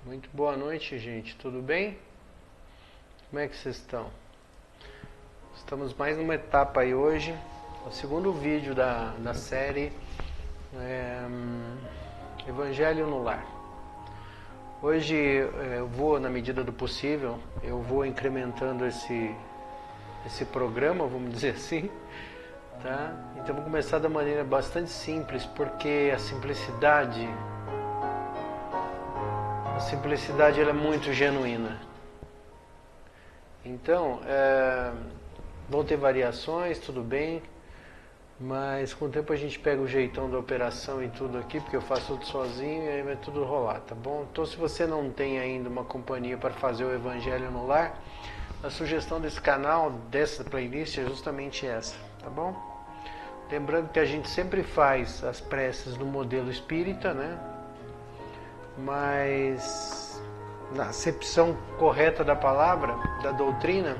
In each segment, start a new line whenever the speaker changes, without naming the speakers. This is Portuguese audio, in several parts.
Muito boa noite, gente. Tudo bem? Como é que vocês estão? Estamos mais numa etapa aí hoje. O segundo vídeo da série Evangelho no Lar. Hoje eu vou, na medida do possível, eu vou incrementando esse programa, vamos dizer assim. Tá? Então vou começar da maneira bastante simples, porque a simplicidade ela é muito genuína. Então, vão ter variações, tudo bem, mas com o tempo a gente pega o jeitão da operação e tudo aqui, porque eu faço tudo sozinho e aí vai tudo rolar, tá bom? Então, se você não tem ainda uma companhia para fazer o Evangelho no Lar, a sugestão desse canal, dessa playlist, é justamente essa, tá bom? Lembrando que a gente sempre faz as preces no modelo espírita, né? Mas na acepção correta da palavra, da doutrina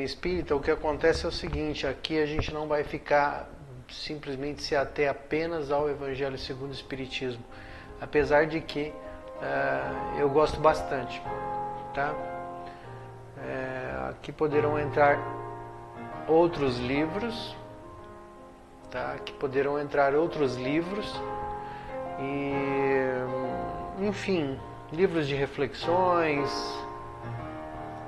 espírita, o que acontece é o seguinte: aqui a gente não vai ficar simplesmente se ater apenas ao Evangelho segundo o Espiritismo, apesar de que eu gosto bastante, tá? Aqui poderão entrar outros livros, tá? Aqui poderão entrar outros livros e, enfim, livros de reflexões.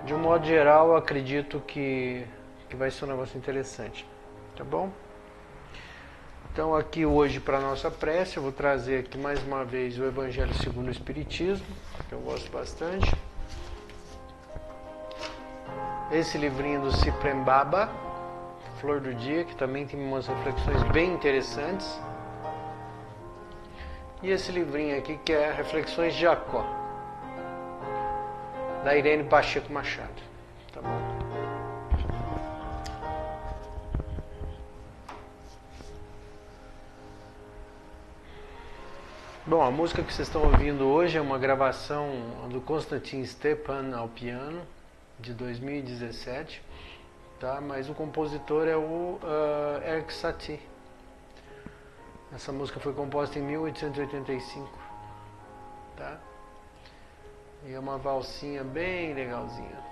De um modo geral, eu acredito que vai ser um negócio interessante, tá bom? Então aqui hoje para a nossa prece eu vou trazer aqui mais uma vez o Evangelho segundo o Espiritismo, que eu gosto bastante. Esse livrinho do Ciprem Baba, Flor do Dia, que também tem umas reflexões bem interessantes. E esse livrinho aqui que é Reflexões de Jacó, da Irene Pacheco Machado, tá bom? Bom, a música que vocês estão ouvindo hoje é uma gravação do Konstantin Stepan ao piano, de 2017, tá? Mas o compositor é o Erik Satie. Essa música foi composta em 1885, tá? E é uma valsinha bem legalzinha.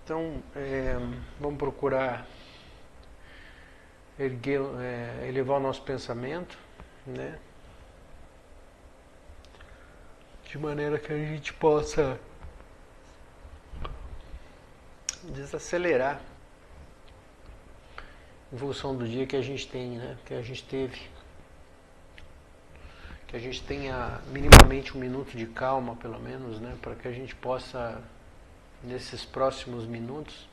Então, vamos procurar elevar o nosso pensamento, né? De maneira que a gente possa desacelerar em função do dia que a gente tem, né? Que a gente teve. Que a gente tenha minimamente um minuto de calma, pelo menos, né? Para que a gente possa, nesses próximos minutos,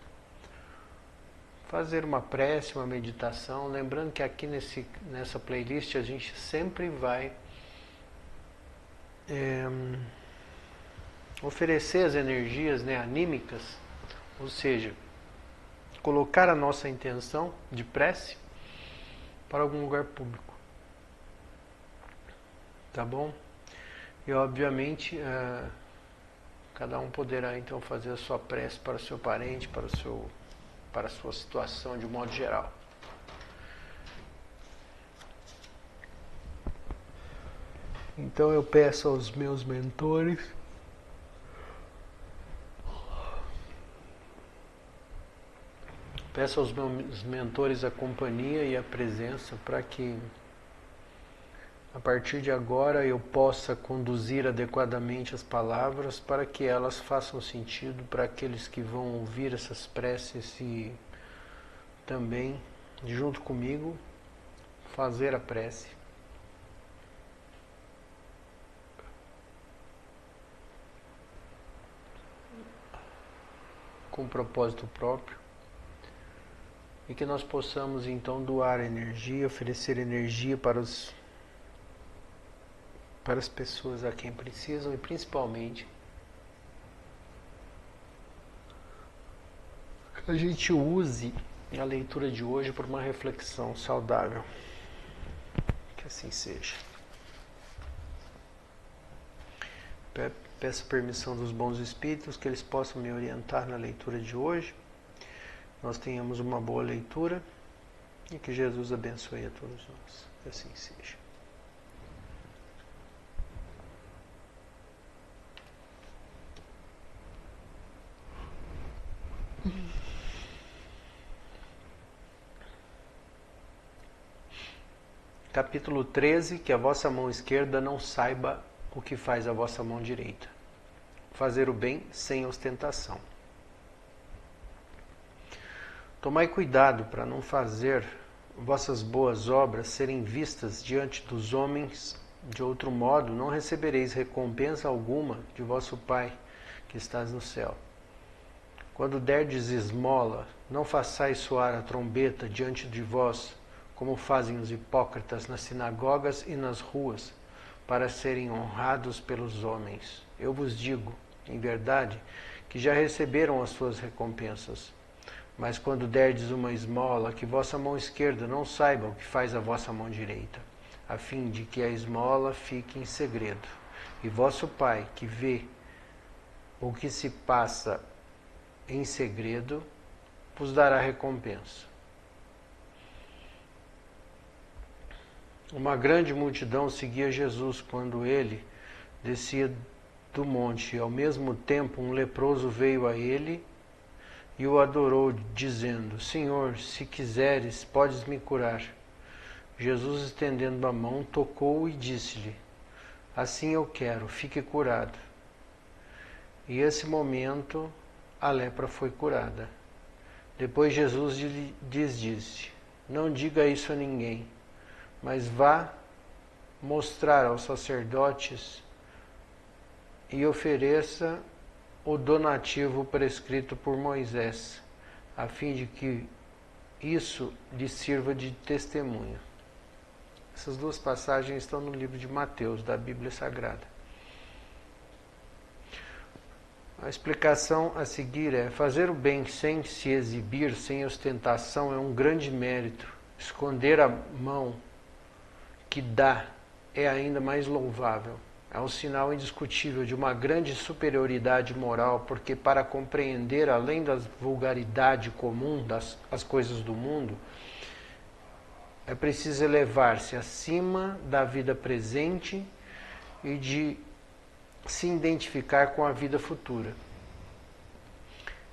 fazer uma prece, uma meditação. Lembrando que aqui nessa playlist a gente sempre vai oferecer as energias, né, anímicas, ou seja, colocar a nossa intenção de prece para algum lugar público, tá bom? E obviamente cada um poderá então fazer a sua prece para o seu parente, para a sua situação de um modo geral. Então eu peço aos meus mentores a companhia e a presença para que a partir de agora eu possa conduzir adequadamente as palavras para que elas façam sentido para aqueles que vão ouvir essas preces e também, junto comigo, fazer a prece. Com propósito próprio, e que nós possamos então doar energia, oferecer energia para as pessoas a quem precisam, e principalmente que a gente use a leitura de hoje por uma reflexão saudável, que assim seja. Peço permissão dos bons espíritos que eles possam me orientar na leitura de hoje. Nós tenhamos uma boa leitura e que Jesus abençoe a todos nós. Que assim seja. Capítulo 13, que a vossa mão esquerda não saiba o que faz a vossa mão direita. Fazer o bem sem ostentação. Tomai cuidado para não fazer vossas boas obras serem vistas diante dos homens, de outro modo não recebereis recompensa alguma de vosso Pai que estás no céu. Quando derdes esmola, não façais soar a trombeta diante de vós, como fazem os hipócritas nas sinagogas e nas ruas, para serem honrados pelos homens. Eu vos digo, em verdade, que já receberam as suas recompensas. Mas quando derdes uma esmola, que vossa mão esquerda não saiba o que faz a vossa mão direita, a fim de que a esmola fique em segredo. E vosso Pai, que vê o que se passa em segredo, vos dará recompensa. Uma grande multidão seguia Jesus quando ele descia do monte. E ao mesmo tempo um leproso veio a ele e o adorou, dizendo: Senhor, se quiseres, podes me curar. Jesus, estendendo a mão, tocou-o e disse-lhe: Assim eu quero, fique curado. E esse momento a lepra foi curada. Depois Jesus lhes disse: Não diga isso a ninguém, mas vá mostrar aos sacerdotes e ofereça o donativo prescrito por Moisés, a fim de que isso lhe sirva de testemunho. Essas duas passagens estão no livro de Mateus, da Bíblia Sagrada. A explicação a seguir é: fazer o bem sem se exibir, sem ostentação, é um grande mérito. Esconder a mão que dá é ainda mais louvável. É um sinal indiscutível de uma grande superioridade moral, porque para compreender, além da vulgaridade comum das coisas do mundo, é preciso elevar-se acima da vida presente e de se identificar com a vida futura.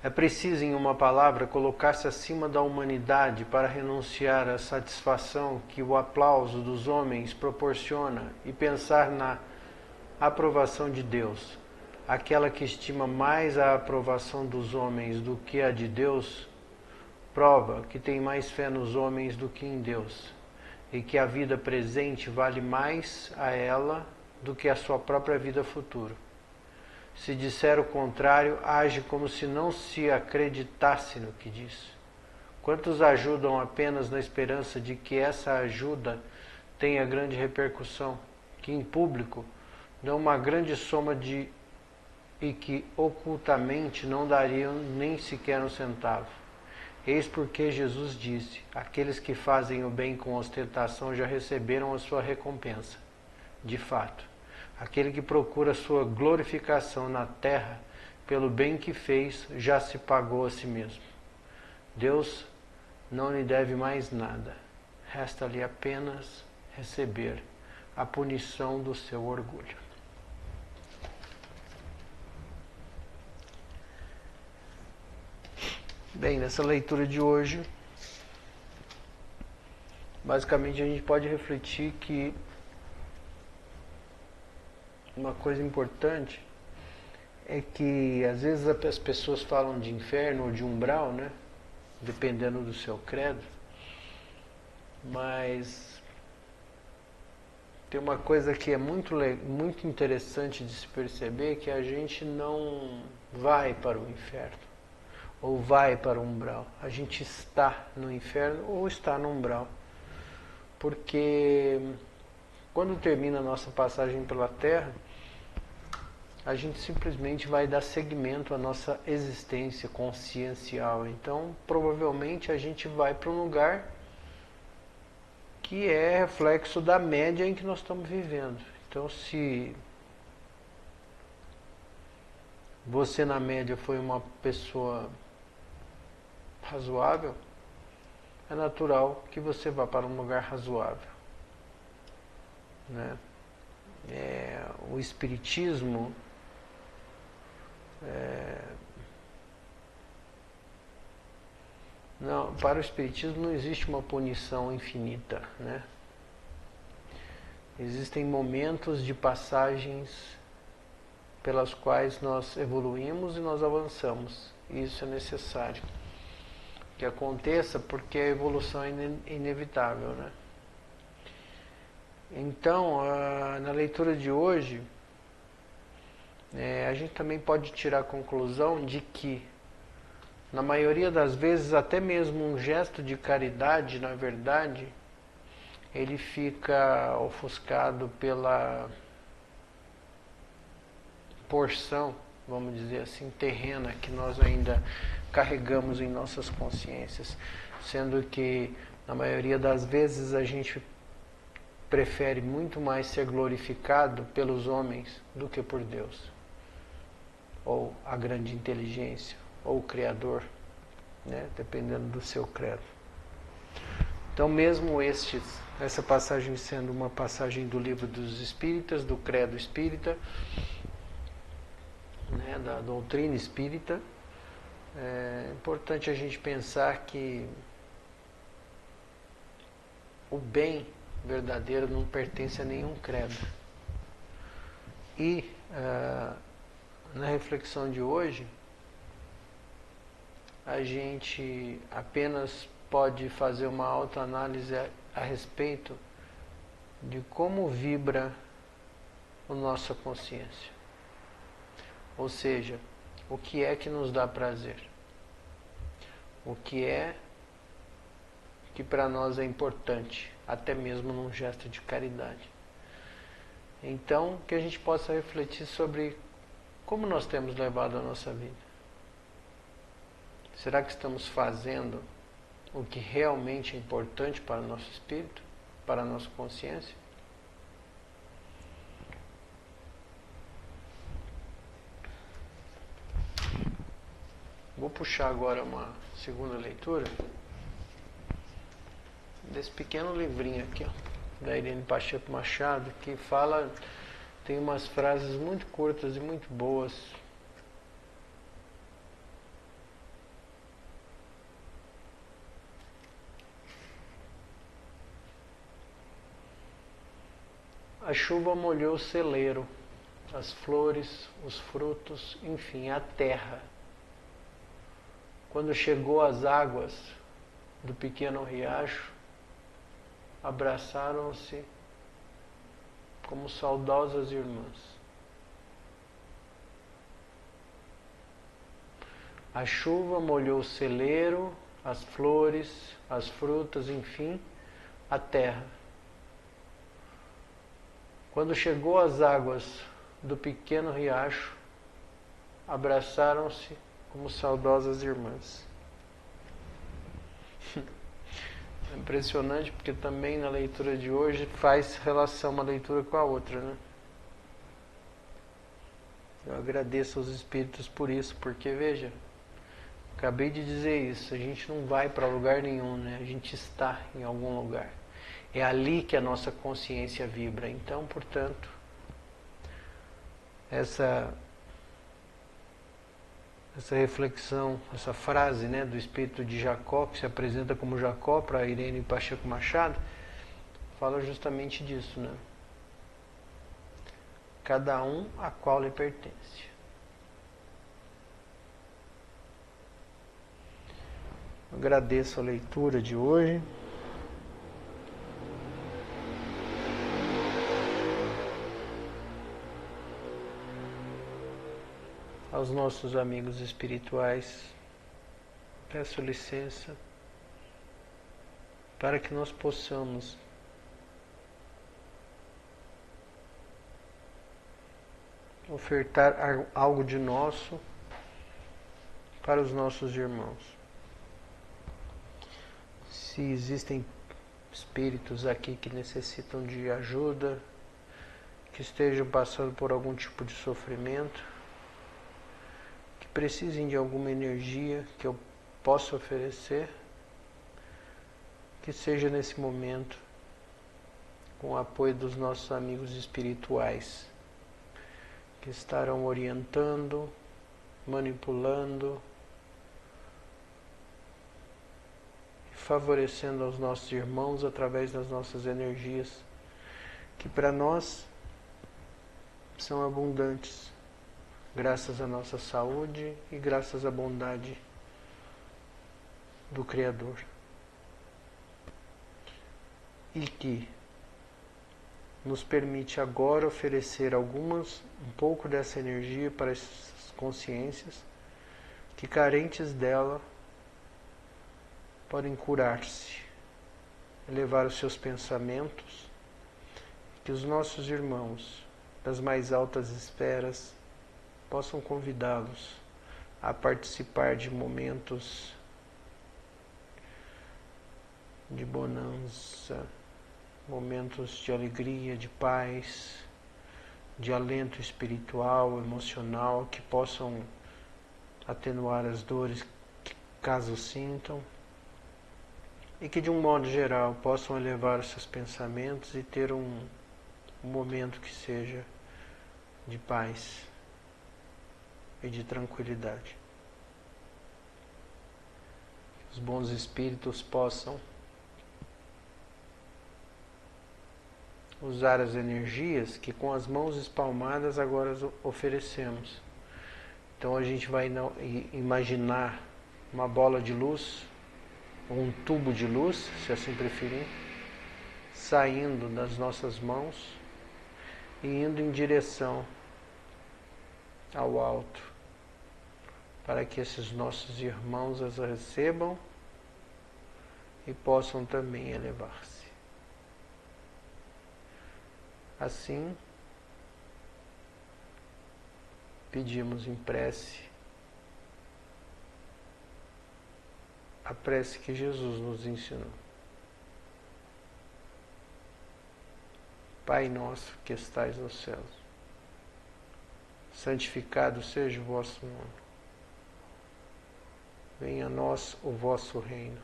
É preciso, em uma palavra, colocar-se acima da humanidade para renunciar à satisfação que o aplauso dos homens proporciona e pensar na aprovação de Deus. Aquela que estima mais a aprovação dos homens do que a de Deus, prova que tem mais fé nos homens do que em Deus, e que a vida presente vale mais a ela do que a sua própria vida futura. Se disser o contrário, age como se não se acreditasse no que diz. Quantos ajudam apenas na esperança de que essa ajuda tenha grande repercussão, que em público dão uma grande soma e que ocultamente não dariam nem sequer um centavo? Eis porque Jesus disse: aqueles que fazem o bem com ostentação já receberam a sua recompensa. De fato, aquele que procura sua glorificação na terra pelo bem que fez, já se pagou a si mesmo. Deus não lhe deve mais nada. Resta-lhe apenas receber a punição do seu orgulho. Bem, nessa leitura de hoje, basicamente a gente pode refletir que uma coisa importante é que às vezes as pessoas falam de inferno ou de umbral, né? Dependendo do seu credo. Mas tem uma coisa que é muito interessante de se perceber, que a gente não vai para o inferno ou vai para o umbral. A gente está no inferno ou está no umbral. Porque quando termina a nossa passagem pela Terra, a gente simplesmente vai dar seguimento à nossa existência consciencial. Então, provavelmente a gente vai para um lugar que é reflexo da média em que nós estamos vivendo. Então, se você na média foi uma pessoa razoável, é natural que você vá para um lugar razoável, né? O espiritismo não, para o espiritismo não existe uma punição infinita, né? Existem momentos de passagens pelas quais nós evoluímos e nós avançamos. Isso é necessário que aconteça porque a evolução é inevitável, né? Então, na leitura de hoje, a gente também pode tirar a conclusão de que, na maioria das vezes, até mesmo um gesto de caridade, na verdade, ele fica ofuscado pela porção, vamos dizer assim, terrena que nós ainda carregamos em nossas consciências, sendo que, na maioria das vezes, a gente prefere muito mais ser glorificado pelos homens do que por Deus, ou a grande inteligência, ou o Criador, né? Dependendo do seu credo. Então, mesmo essa passagem sendo uma passagem do Livro dos Espíritas, do Credo Espírita, né, da doutrina espírita, é importante a gente pensar que o bem verdadeiro não pertence a nenhum credo. E na reflexão de hoje, a gente apenas pode fazer uma autoanálise a respeito de como vibra a nossa consciência. Ou seja, o que é que nos dá prazer? O que é que para nós é importante, até mesmo num gesto de caridade. Então, que a gente possa refletir sobre como nós temos levado a nossa vida. Será que estamos fazendo o que realmente é importante para o nosso espírito, para a nossa consciência? Vou puxar agora uma segunda leitura desse pequeno livrinho aqui, ó, da Irene Pacheco Machado, que fala, tem umas frases muito curtas e muito boas. A chuva molhou o celeiro, as flores, os frutos, enfim, a terra. Quando chegou às águas do pequeno riacho, abraçaram-se como saudosas irmãs. A chuva molhou o celeiro, as flores, as frutas, enfim, a terra. Quando chegou às águas do pequeno riacho, abraçaram-se como saudosas irmãs. É impressionante porque também na leitura de hoje faz relação uma leitura com a outra, né? Eu agradeço aos espíritos por isso, porque veja, acabei de dizer isso, a gente não vai para lugar nenhum, né? A gente está em algum lugar. É ali que a nossa consciência vibra. Então, portanto, essa reflexão, essa frase, né, do espírito de Jacó, que se apresenta como Jacó para Irene Pacheco Machado, fala justamente disso, né? Cada um a qual lhe pertence. Eu agradeço a leitura de hoje. Aos nossos amigos espirituais, peço licença para que nós possamos ofertar algo de nosso para os nossos irmãos. Se espíritos aqui que necessitam de ajuda, que estejam passando por algum tipo de sofrimento, que precisem de alguma energia que eu possa oferecer, que seja nesse momento com o apoio dos nossos amigos espirituais, que estarão orientando, manipulando, favorecendo aos nossos irmãos através das nossas energias, que para nós são abundantes, graças à nossa saúde e graças à bondade do Criador. E que nos permite agora oferecer um pouco dessa energia para essas consciências que, carentes dela, podem curar-se, elevar os seus pensamentos, que os nossos irmãos das mais altas esferas possam convidá-los a participar de momentos de bonança, momentos de alegria, de paz, de alento espiritual, emocional, que possam atenuar as dores que caso sintam, e que de um modo geral possam elevar os seus pensamentos e ter um momento que seja de paz e de tranquilidade. Os bons espíritos possam usar as energias que com as mãos espalmadas agora oferecemos. Então a gente vai imaginar uma bola de luz, ou um tubo de luz, se assim preferir, saindo das nossas mãos e indo em direção ao alto, para que esses nossos irmãos as recebam e possam também elevar-se. Assim, pedimos em prece a prece que Jesus nos ensinou. Pai nosso que estais nos céus, santificado seja o vosso nome. Venha a nós o vosso reino.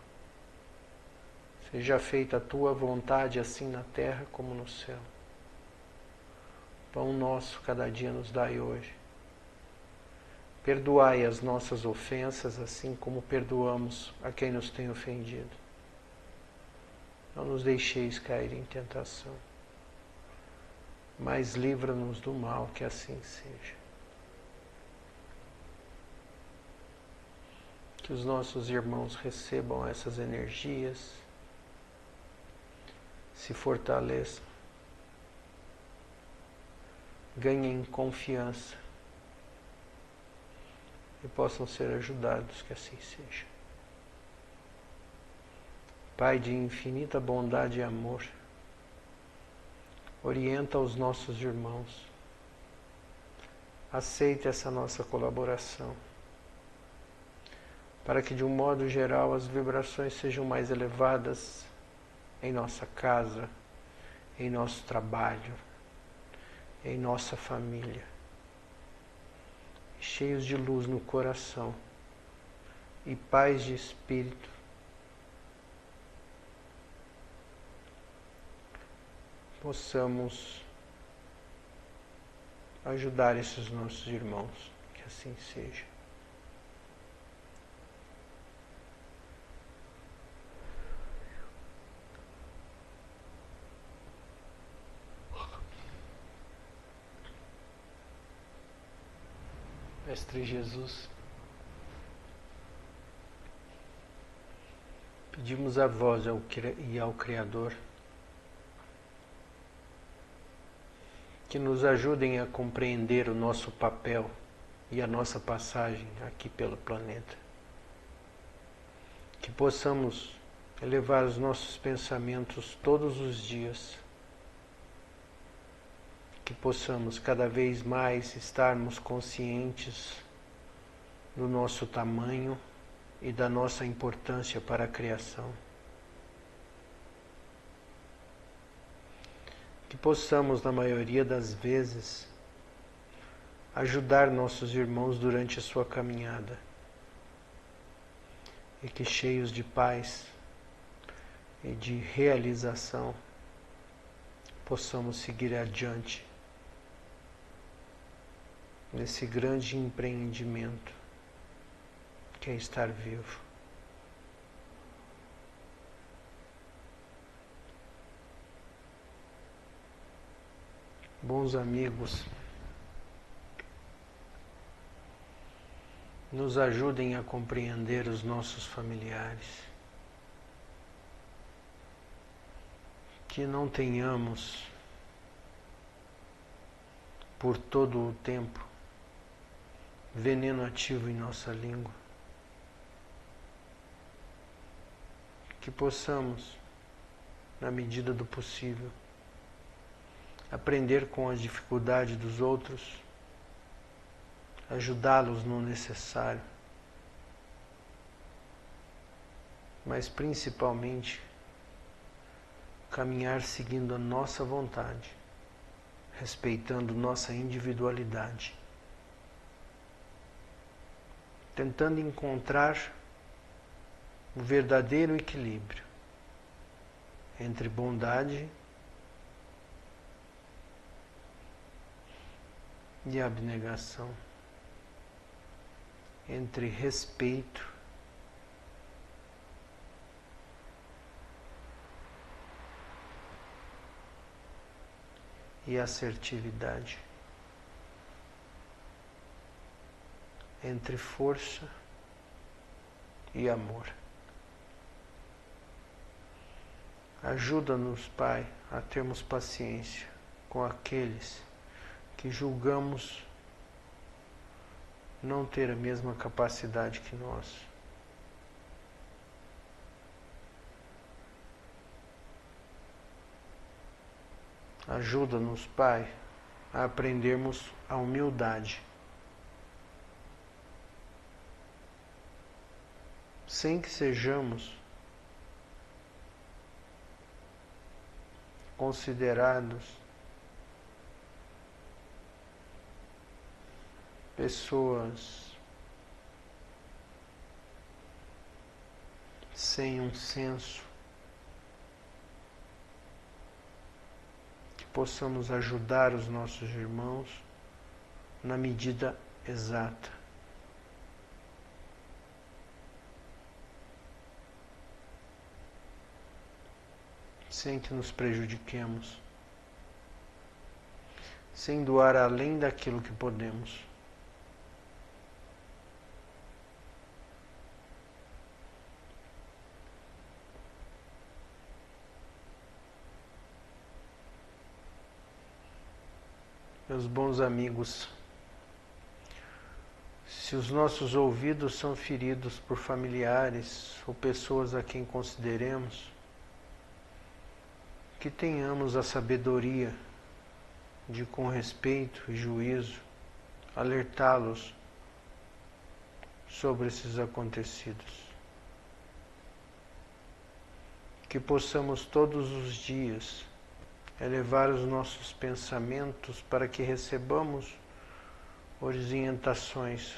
Seja feita a tua vontade, assim na terra como no céu. Pão nosso cada dia nos dai hoje. Perdoai as nossas ofensas, assim como perdoamos a quem nos tem ofendido. Não nos deixeis cair em tentação, mas livra-nos do mal, que assim seja. Que os nossos irmãos recebam essas energias, se fortaleçam, ganhem confiança e possam ser ajudados, que assim seja. Pai de infinita bondade e amor, orienta os nossos irmãos, aceite essa nossa colaboração, para que de um modo geral as vibrações sejam mais elevadas em nossa casa, em nosso trabalho, em nossa família, cheios de luz no coração e paz de espírito, possamos ajudar esses nossos irmãos, que assim seja. Mestre Jesus, pedimos a vós e ao Criador que nos ajudem a compreender o nosso papel e a nossa passagem aqui pelo planeta. Que possamos elevar os nossos pensamentos todos os dias. Que possamos cada vez mais estarmos conscientes do nosso tamanho e da nossa importância para a criação. que possamos, na maioria das vezes, ajudar nossos irmãos durante a sua caminhada e que, cheios de paz e de realização, possamos seguir adiante nesse grande empreendimento que é estar vivo. Bons amigos, nos ajudem a compreender os nossos familiares, que não tenhamos por todo o tempo veneno ativo em nossa língua, que possamos, na medida do possível, aprender com a dificuldade dos outros, ajudá-los no necessário, mas principalmente caminhar seguindo a nossa vontade, respeitando nossa individualidade, tentando encontrar o verdadeiro equilíbrio entre bondade e abnegação, entre respeito e assertividade, entre força e amor. Ajuda-nos, Pai, a termos paciência com aqueles que julgamos não ter a mesma capacidade que nós. Ajuda-nos, Pai, a aprendermos a humildade, sem que sejamos considerados pessoas sem um senso, que possamos ajudar os nossos irmãos na medida exata. Sem que nos prejudiquemos, sem doar além daquilo que podemos. Meus bons amigos, se os nossos ouvidos são feridos por familiares ou pessoas a quem consideremos, que tenhamos a sabedoria de, com respeito e juízo, alertá-los sobre esses acontecidos. Que possamos todos os dias elevar os nossos pensamentos para que recebamos orientações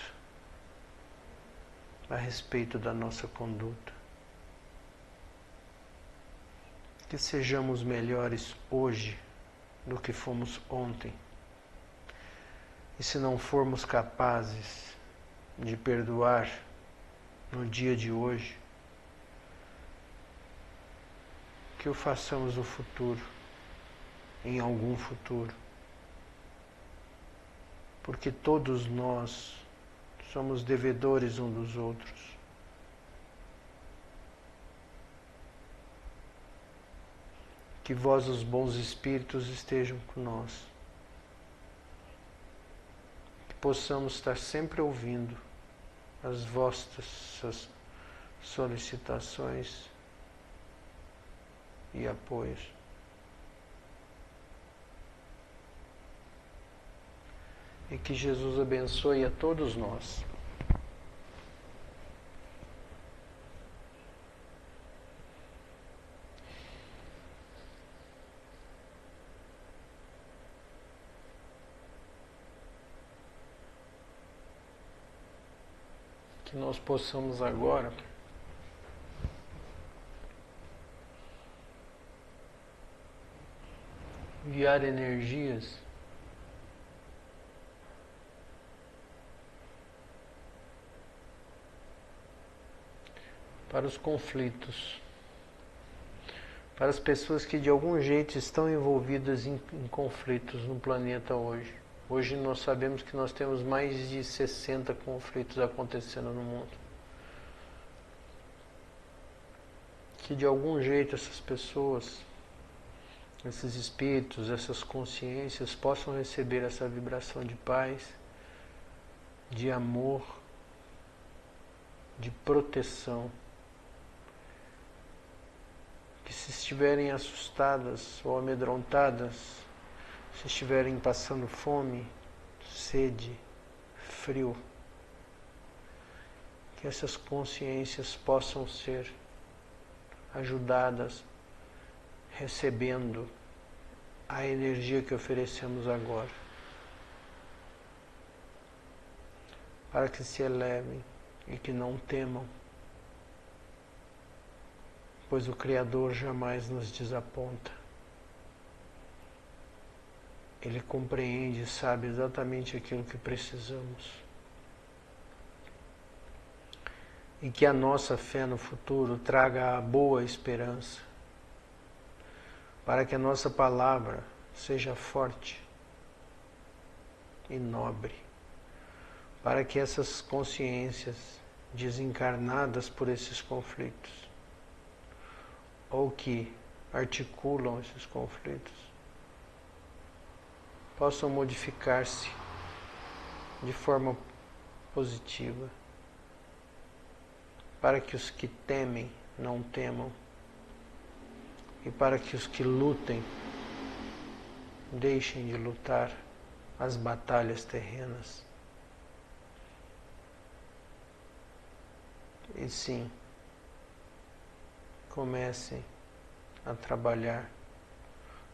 a respeito da nossa conduta. Que sejamos melhores hoje do que fomos ontem. E se não formos capazes de perdoar no dia de hoje, que o façamos no futuro, em algum futuro. Porque todos nós somos devedores uns dos outros. Que vós, os bons espíritos, estejam com nós. Que possamos estar sempre ouvindo as vossas solicitações e apoios. E que Jesus abençoe a todos nós. que nós possamos agora enviar energias para os conflitos, para as pessoas que de algum jeito estão envolvidas em conflitos no planeta hoje. Hoje nós sabemos que nós temos mais de 60 conflitos acontecendo no mundo. Que de algum jeito essas pessoas, esses espíritos, essas consciências possam receber essa vibração de paz, de amor, de proteção. Que se estiverem assustadas ou amedrontadas, se estiverem passando fome, sede, frio, que essas consciências possam ser ajudadas, recebendo a energia que oferecemos agora, para que se elevem e que não temam, pois o Criador jamais nos desaponta. Ele compreende e sabe exatamente aquilo que precisamos. E que a nossa fé no futuro traga a boa esperança, para que a nossa palavra seja forte e nobre, para que essas consciências desencarnadas por esses conflitos, ou que articulam esses conflitos, possam modificar-se de forma positiva, para que os que temem não temam, e para que os que lutem deixem de lutar as batalhas terrenas. E sim, comecem a trabalhar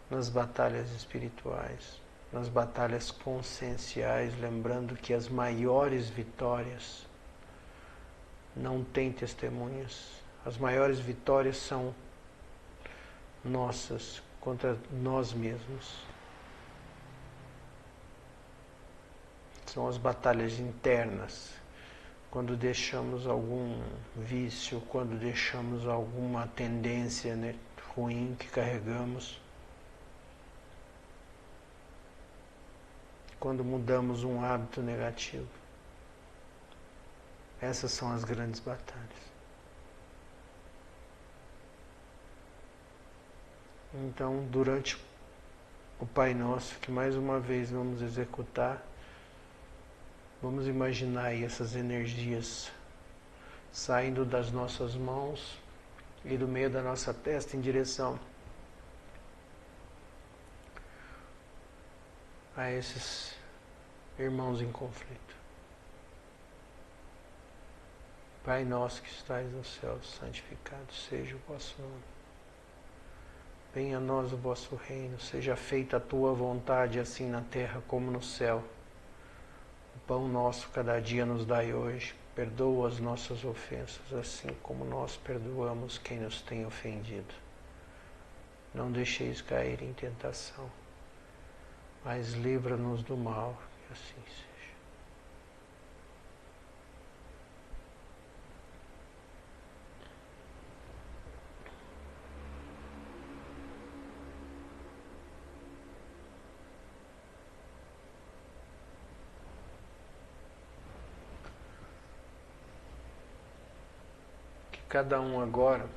nas batalhas espirituais, nas batalhas conscienciais, lembrando que as maiores vitórias não têm testemunhas. As maiores vitórias são nossas contra nós mesmos. São as batalhas internas, quando deixamos algum vício, quando deixamos alguma tendência, né, ruim que carregamos, quando mudamos um hábito negativo. Essas são as grandes batalhas. Então, durante o Pai Nosso, que mais uma vez vamos executar, vamos imaginar aí essas energias saindo das nossas mãos e do meio da nossa testa em direção a esses irmãos em conflito. Pai nosso que estais no céu, santificado seja o vosso nome. Venha a nós o vosso reino, seja feita a tua vontade, assim na terra como no céu. O pão nosso cada dia nos dai hoje, perdoa as nossas ofensas, assim como nós perdoamos quem nos tem ofendido. Não deixeis cair em tentação, mas livra-nos do mal, que assim seja. Cada um agora,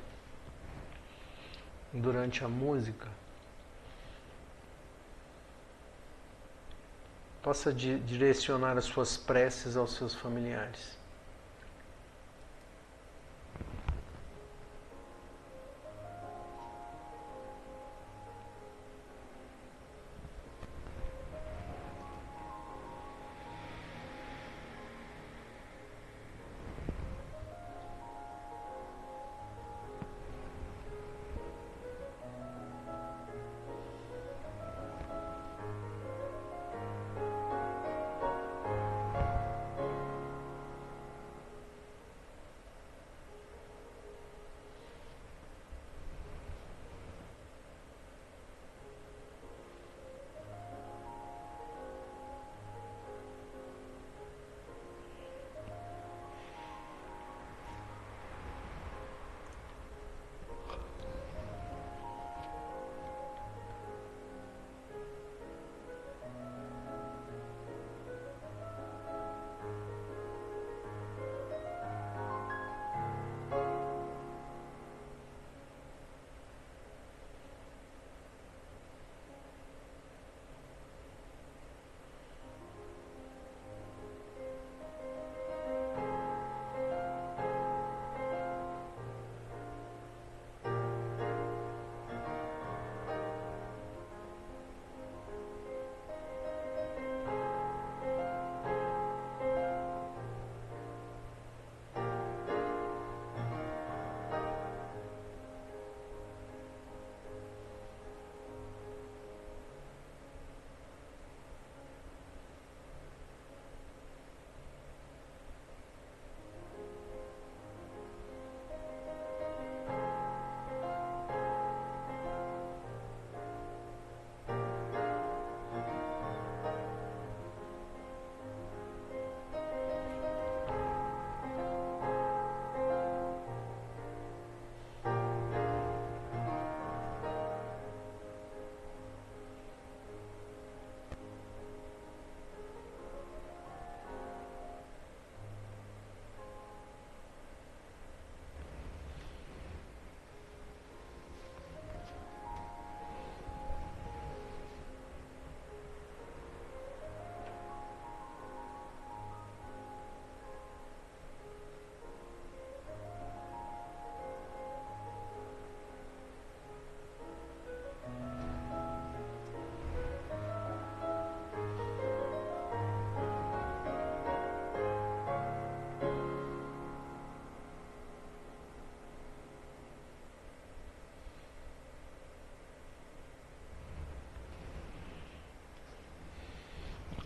durante a música, possa direcionar as suas preces aos seus familiares.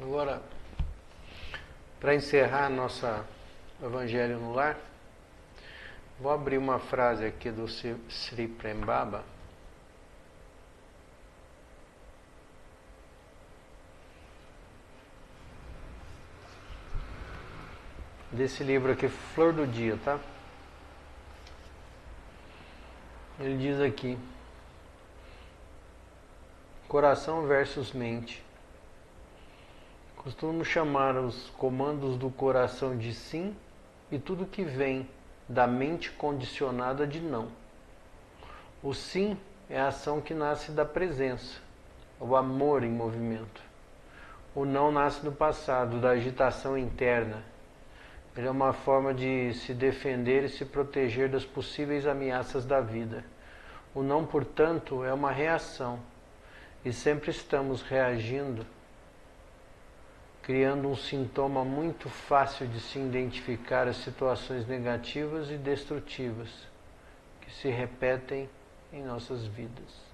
Agora, para encerrar nossa Evangelho no Lar, vou abrir uma frase aqui do Sri Prem Baba. Desse livro aqui, Flor do Dia, tá? Ele diz aqui: coração versus mente. Costumo chamar os comandos do coração de sim e tudo que vem da mente condicionada de não. O sim é a ação que nasce da presença, o amor em movimento. O não nasce do passado, da agitação interna. Ele é uma forma de se defender e se proteger das possíveis ameaças da vida. O não, portanto, é uma reação. E sempre estamos reagindo, criando um sintoma muito fácil de se identificar as situações negativas e destrutivas que se repetem em nossas vidas.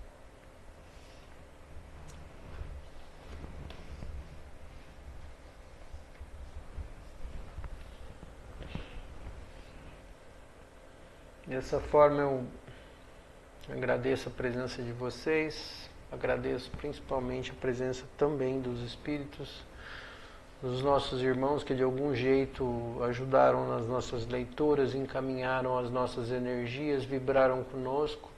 Dessa forma eu agradeço a presença de vocês, agradeço principalmente a presença também dos espíritos, dos nossos irmãos que de algum jeito ajudaram nas nossas leituras, encaminharam as nossas energias, vibraram conosco.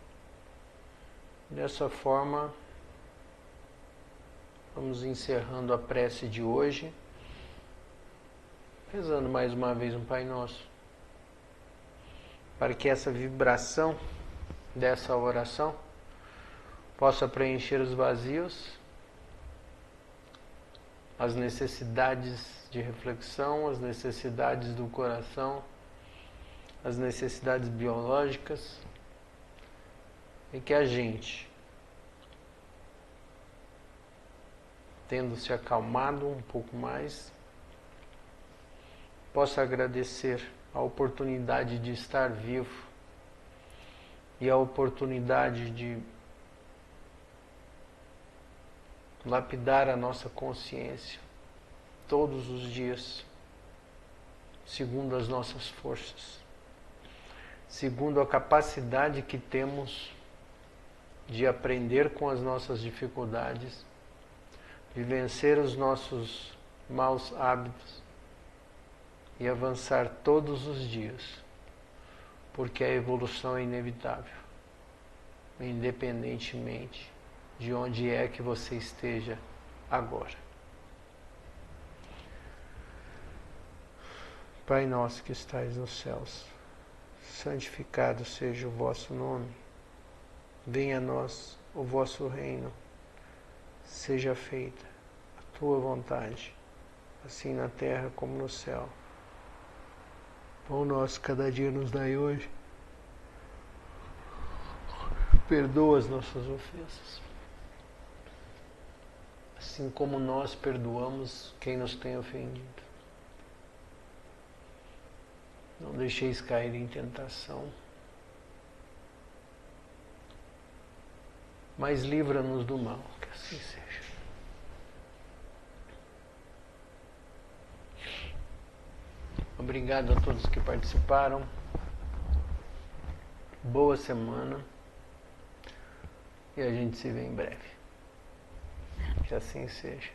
Dessa forma, vamos encerrando a prece de hoje, rezando mais uma vez um Pai Nosso, para que essa vibração dessa oração possa preencher os vazios, as necessidades de reflexão, as necessidades do coração, as necessidades biológicas, e que a gente, tendo se acalmado um pouco mais, possa agradecer a oportunidade de estar vivo e a oportunidade de lapidar a nossa consciência todos os dias, segundo as nossas forças, segundo a capacidade que temos de aprender com as nossas dificuldades, de vencer os nossos maus hábitos e avançar todos os dias, porque a evolução é inevitável, independentemente de onde é que você esteja agora. Pai nosso que estais nos céus, santificado seja o vosso nome. Venha a nós o vosso reino. Seja feita a tua vontade, assim na terra como no céu. Pão nosso cada dia nos dai hoje. Perdoa as nossas ofensas, assim como nós perdoamos quem nos tem ofendido. Não deixeis cair em tentação, mas livra-nos do mal, que assim seja. Obrigado a todos que participaram. Boa semana. E a gente se vê em breve. Que assim seja.